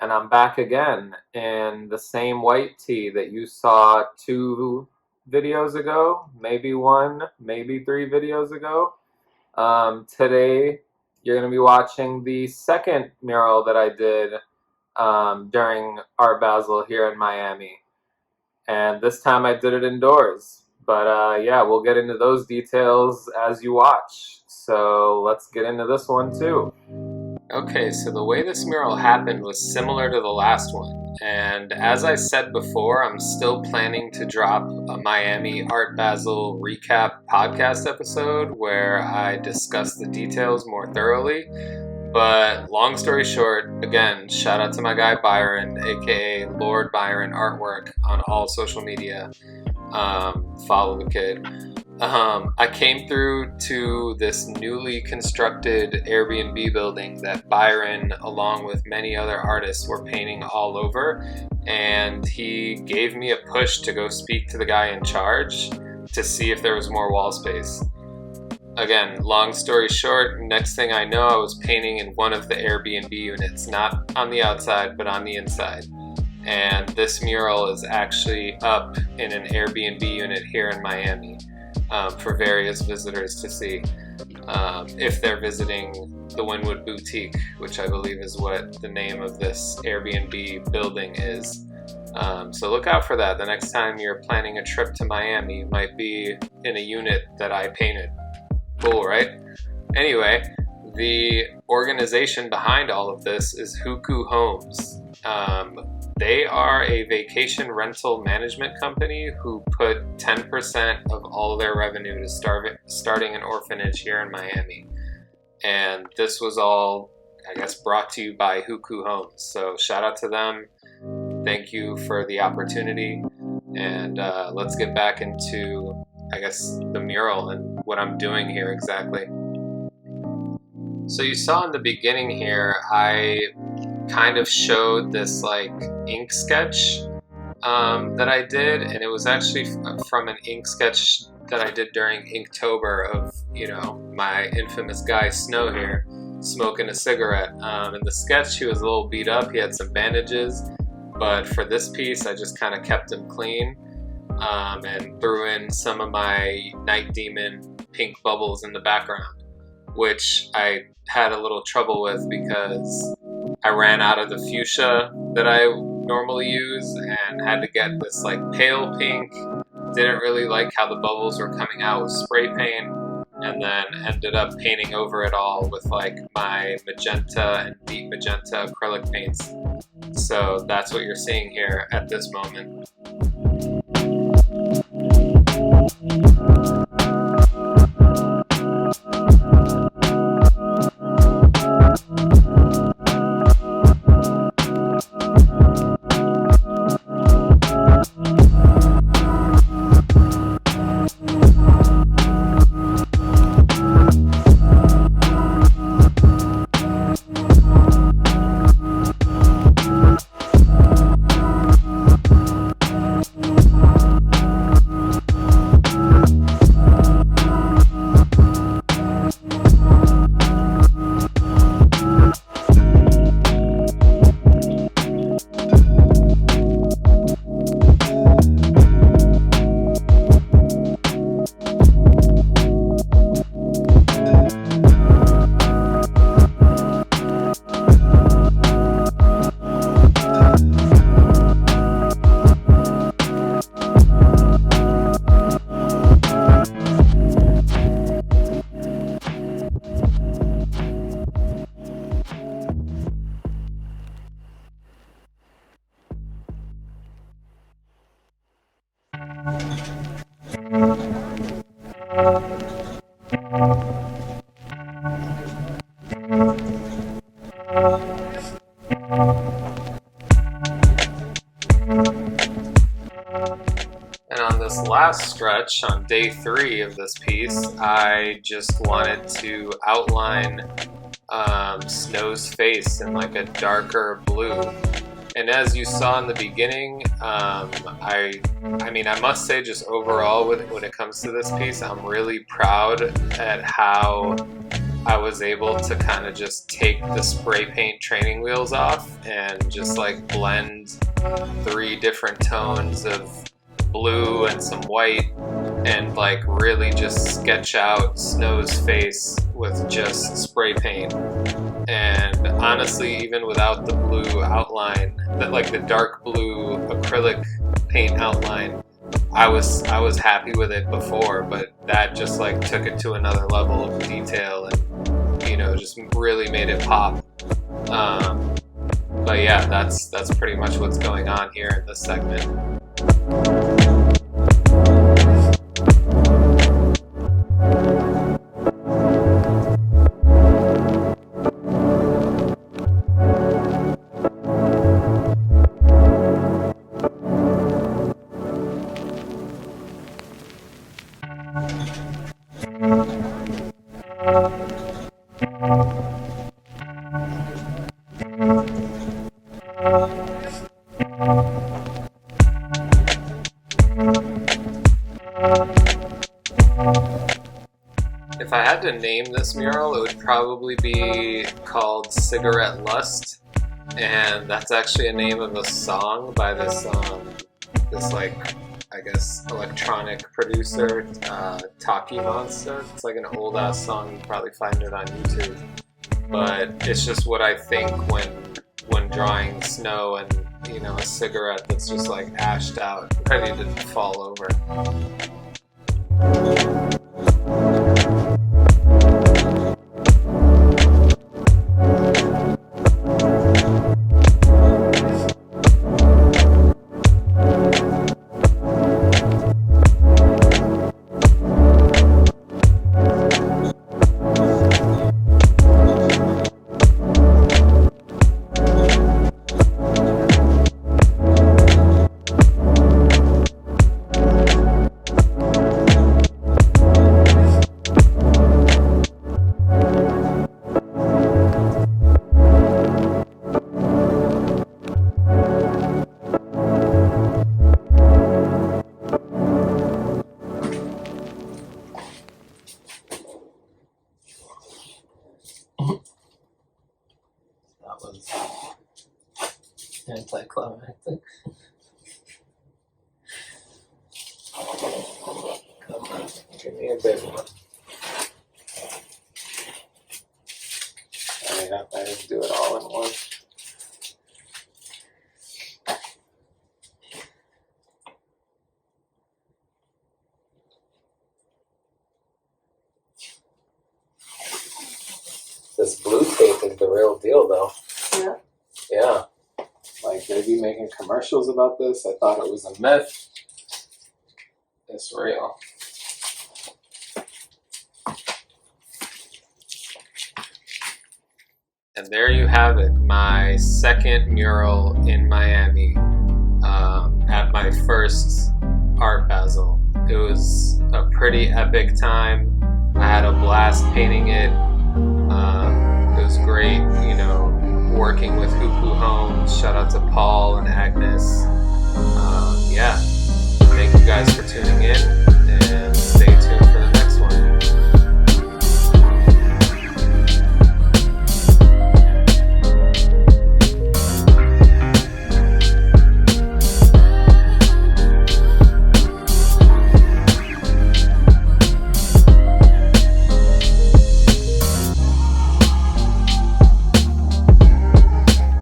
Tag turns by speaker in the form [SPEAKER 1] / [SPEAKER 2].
[SPEAKER 1] and I'm back again in the same white tee that you saw 2 videos ago, maybe 1, maybe 3 videos ago. Today you're going to be watching the second mural that I did during Art Basel here in Miami, and this time I did it indoors. But yeah, we'll get into those details as you watch. So let's get into this one too. Okay, so the way this mural happened was similar to the last one, and as I said before, I'm still planning to drop a Miami Art Basel recap podcast episode where I discuss the details more thoroughly. But long story short, again, shout out to my guy Byron, aka Lord Byron Artwork, on all social media. Follow the kid. I came through to this newly constructed Airbnb building that Byron, along with many other artists, were painting all over, and he gave me a push to go speak to the guy in charge to see if there was more wall space. Again, long story short, next thing I know, I was painting in one of the Airbnb units, not on the outside, but on the inside. And this mural is actually up in an Airbnb unit here in Miami. For various visitors to see if they're visiting the Wynwood Boutique, which I believe is what the name of this Airbnb building is. So look out for that. The next time you're planning a trip to Miami, you might be in a unit that I painted. Cool, right? Anyway, the organization behind all of this is Huku Homes. They are a vacation rental management company who put 10% of all their revenue to starting an orphanage here in Miami. And this was all, I guess, brought to you by Huku Homes. So shout out to them. Thank you for the opportunity. And let's get back into, I guess, the mural and what I'm doing here exactly. So you saw in the beginning here, I kind of showed this like ink sketch that I did, and it was actually from an ink sketch that I did during Inktober of, you know, my infamous guy Snow here smoking a cigarette. In the sketch he was a little beat up, he had some bandages, but for this piece I just kind of kept him clean and threw in some of my Night Demon pink bubbles in the background, which I had a little trouble with because I ran out of the fuchsia that I normally use and had to get this like pale pink. Didn't really like how the bubbles were coming out with spray paint, and then ended up painting over it all with like my magenta and deep magenta acrylic paints. So that's what you're seeing here at this moment. Last stretch on day 3 of this piece, I just wanted to outline Snow's face in like a darker blue. And as you saw in the beginning, I mean, I must say, just overall, when it comes to this piece, I'm really proud at how I was able to kind of just take the spray paint training wheels off and just like blend 3 different tones of blue and some white and like really just sketch out Snow's face with just spray paint. And honestly, even without the blue outline, that like the dark blue acrylic paint outline, I was happy with it before, but that just like took it to another level of detail and, you know, just really made it pop. But yeah, that's pretty much what's going on here in this segment. If I had to name this mural, it would probably be called Cigarette Lust, and that's actually a name of a song by this like, I guess, electronic producer, Taki Monster. It's like an old ass song, you can probably find it on YouTube. But it's just what I think when drawing snow and, you know, a cigarette that's just like ashed out, ready to fall over. That was anticlimactic. Come on, give me a big one. I didn't do it all in one. This blue tape is the real deal, though.
[SPEAKER 2] Yeah.
[SPEAKER 1] Yeah. Like, they'd be making commercials about this. I thought it was a myth. It's real. And there you have it, my second mural in Miami at my first Art Basel. It was a pretty epic time. I had a blast painting it. It was great, you know, working with Hoopoo Homes. Shout out to Paul and Agnes. Yeah, thank you guys for tuning in.